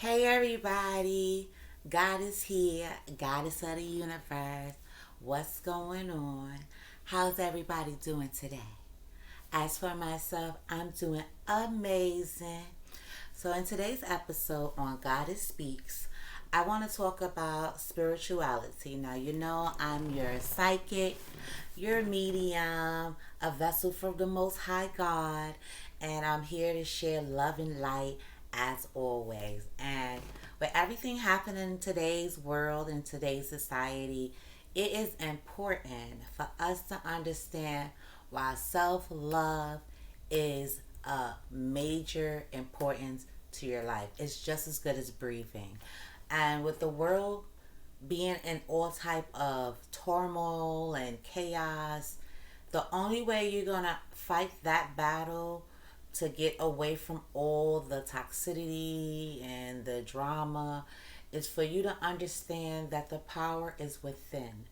Hey everybody, God is here, Goddess of the universe. What's going on? How's everybody doing today? As for myself, I'm doing amazing. So, in today's episode on Goddess Speaks, I want to talk about spirituality. Now, you know, I'm your psychic, your medium, a vessel from the Most High God, and I'm here to share love and light as always. And with everything happening in today's world, in today's society, it is important for us to understand why self love is a major importance to your life. It's just as good as breathing. And with the world being in all type of turmoil and chaos, the only way you're gonna fight that battle to get away from all the toxicity and the drama is for you to understand that the power is within.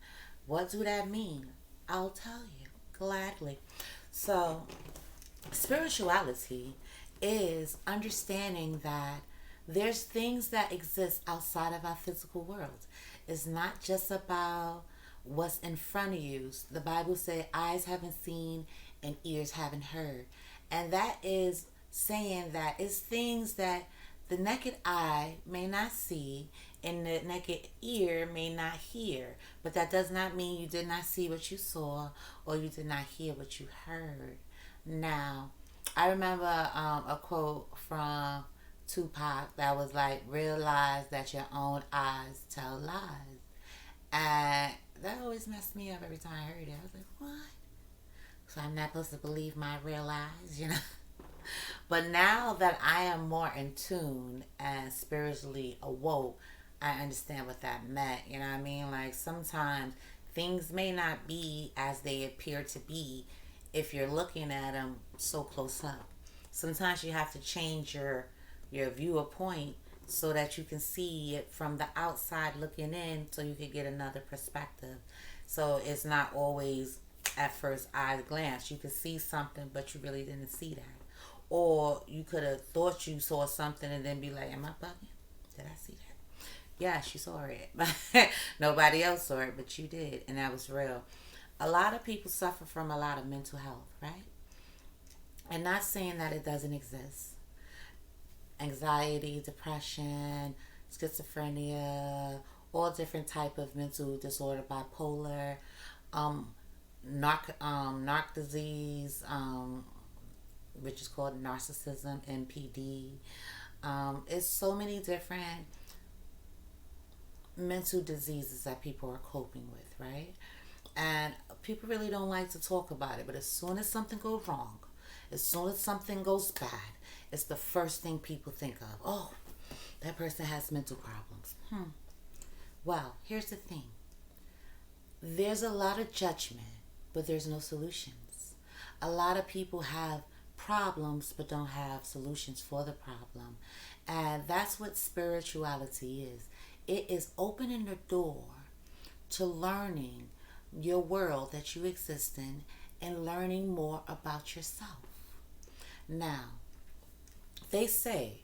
What do that mean? I'll tell you gladly. So, spirituality is understanding that there's things that exist outside of our physical world. It's not just about what's in front of you. The Bible says eyes haven't seen and ears haven't heard. And that is saying that it's things that the naked eye may not see and the naked ear may not hear. But that does not mean you did not see what you saw or you did not hear what you heard. Now, I remember a quote from Tupac that was like, realize that your own eyes tell lies. And that always messed me up every time I heard it. I was like, what? So I'm not supposed to believe my real eyes, you know? But now that I am more in tune and spiritually awoke, I understand what that meant. You know what I mean? Like sometimes things may not be as they appear to be if you're looking at them so close up. Sometimes you have to change your viewpoint so that you can see it from the outside looking in so you can get another perspective. So it's not always at first eye glance. You could see something, but you really didn't see that. Or you could have thought you saw something and then be like, am I bugging? Did I see that? Yes, you saw it. But nobody else saw it, but you did. And that was real. A lot of people suffer from a lot of mental health, right? And not saying that it doesn't exist. Anxiety, depression, schizophrenia, all different type of mental disorder, bipolar, um, narc disease, which is called narcissism, NPD. It's so many different mental diseases that people are coping with, right? And people really don't like to talk about it, but as soon as something goes wrong, as soon as something goes bad, it's the first thing people think of. Oh, that person has mental problems. Well, here's the thing. There's a lot of judgment, but there's no solutions. A lot of people have problems but don't have solutions for the problem. And that's what spirituality is. It is opening the door to learning your world that you exist in and learning more about yourself. Now, they say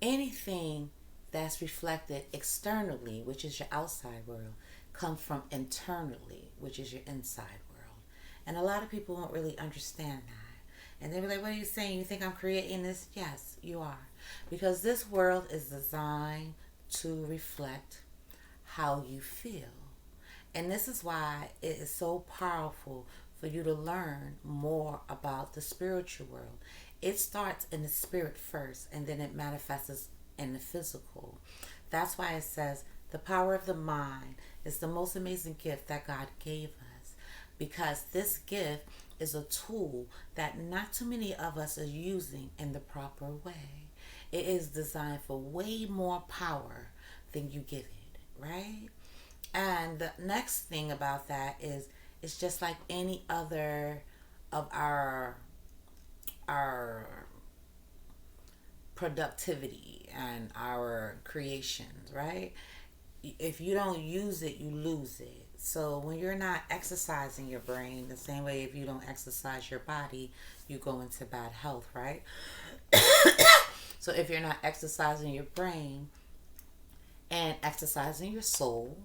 anything that's reflected externally, which is your outside world, comes from internally, which is your inside world. And a lot of people won't really understand that. And they'll be like, what are you saying? You think I'm creating this? Yes, you are. Because this world is designed to reflect how you feel. And this is why it is so powerful for you to learn more about the spiritual world. It starts in the spirit first and then it manifests in the physical. That's why it says the power of the mind is the most amazing gift that God gave us, because this gift is a tool that not too many of us are using in the proper way. It is designed for way more power than you give it, right? And the next thing about that is it's just like any other of our productivity and our creations, right? If you don't use it, you lose it. So when you're not exercising your brain, the same way if you don't exercise your body, you go into bad health, right? So if you're not exercising your brain, and exercising your soul,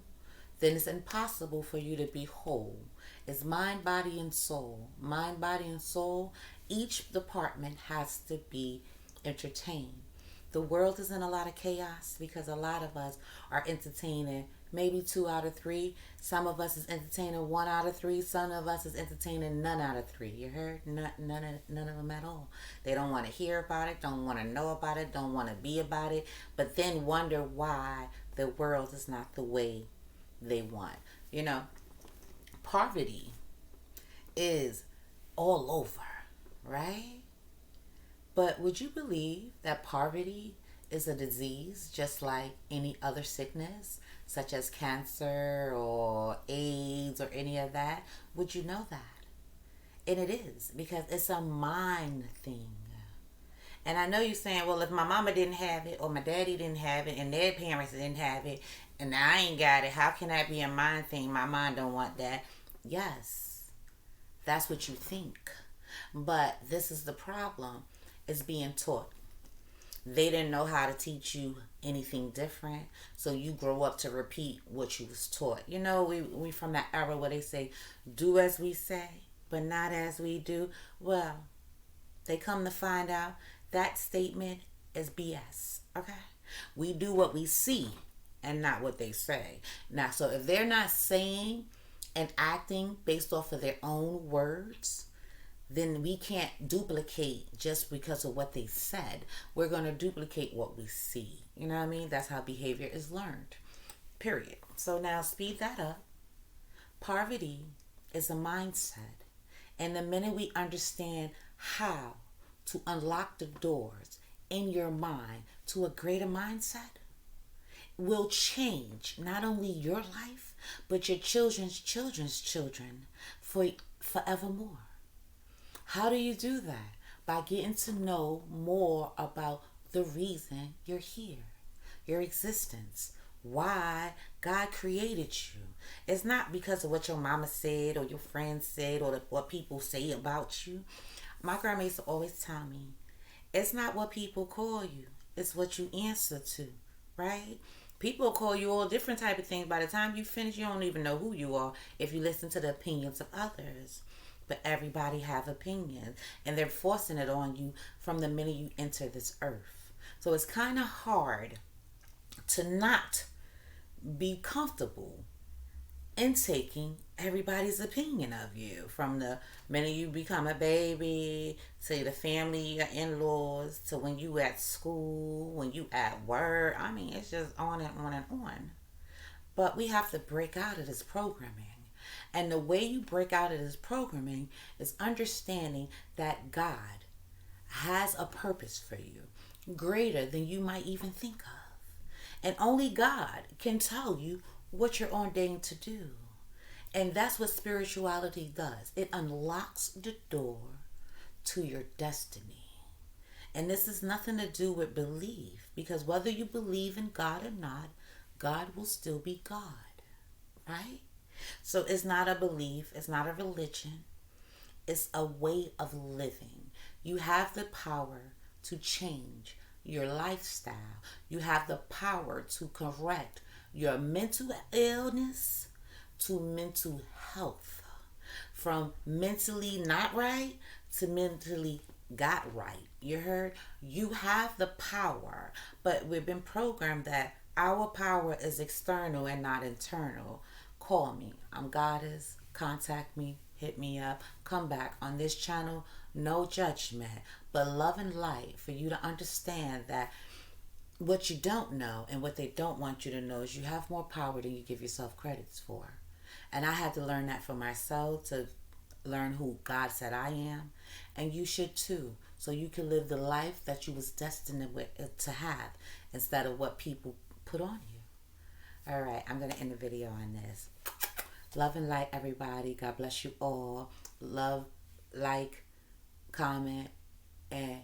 then it's impossible for you to be whole. It's mind, body, and soul. Mind, body, and soul. Each department has to be entertained. The world is in a lot of chaos because a lot of us are entertaining maybe 2 out of 3. Some of us is entertaining 1 out of 3. Some of us is entertaining none out of 3. You heard? None of them at all. They don't want to hear about it, don't want to know about it, don't want to be about it, but then wonder why the world is not the way they want. You know, poverty is all over, right? But would you believe that poverty is a disease just like any other sickness, such as cancer or AIDS or any of that? Would you know that? And it is because it's a mind thing. And I know you're saying, well, if my mama didn't have it or my daddy didn't have it and their parents didn't have it and I ain't got it, how can that be a mind thing? My mind don't want that. Yes, that's what you think. But this is the problem. It's being taught. They didn't know how to teach you anything different, so you grow up to repeat what you was taught. You know, we from that era where they say, do as we say, but not as we do. Well, they come to find out that statement is BS. Okay? We do what we see and not what they say. Now, so if they're not saying and acting based off of their own words, then we can't duplicate just because of what they said. We're going to duplicate what we see. You know what I mean? That's how behavior is learned. Period. So now speed that up. Poverty is a mindset. And the minute we understand how to unlock the doors in your mind to a greater mindset, will change not only your life, but your children's children for forevermore. How do you do that? By getting to know more about the reason you're here, your existence, why God created you. It's not because of what your mama said or your friends said or what people say about you. My grandma used to always tell me, it's not what people call you, it's what you answer to, right? People call you all different type of things. By the time you finish, you don't even know who you are if you listen to the opinions of others. But everybody have opinions, and they're forcing it on you from the minute you enter this earth. So it's kind of hard to not be comfortable in taking everybody's opinion of you, from the minute you become a baby to the family, your in-laws, to when you at school, when you at work. I mean, it's just on and on and on. But we have to break out of this programming. And the way you break out of this programming is understanding that God has a purpose for you greater than you might even think of. And only God can tell you what you're ordained to do. And that's what spirituality does. It unlocks the door to your destiny. And this is nothing to do with belief, because whether you believe in God or not, God will still be God, right? So it's not a belief, it's not a religion, it's a way of living. You have the power to change your lifestyle. You have the power to correct your mental illness to mental health. From mentally not right to mentally got right. You heard? You have the power, but we've been programmed that our power is external and not internal. Call me. I'm Goddess. Contact me. Hit me up. Come back on this channel. No judgment, but love and light for you to understand that what you don't know and what they don't want you to know is you have more power than you give yourself credits for. And I had to learn that for myself, to learn who God said I am. And you should too, so you can live the life that you was destined to have instead of what people put on you. All right, I'm going to end the video on this. Love and light, everybody. God bless you all. Love, like, comment, and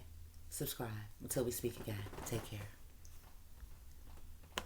subscribe. Until we speak again. Take care.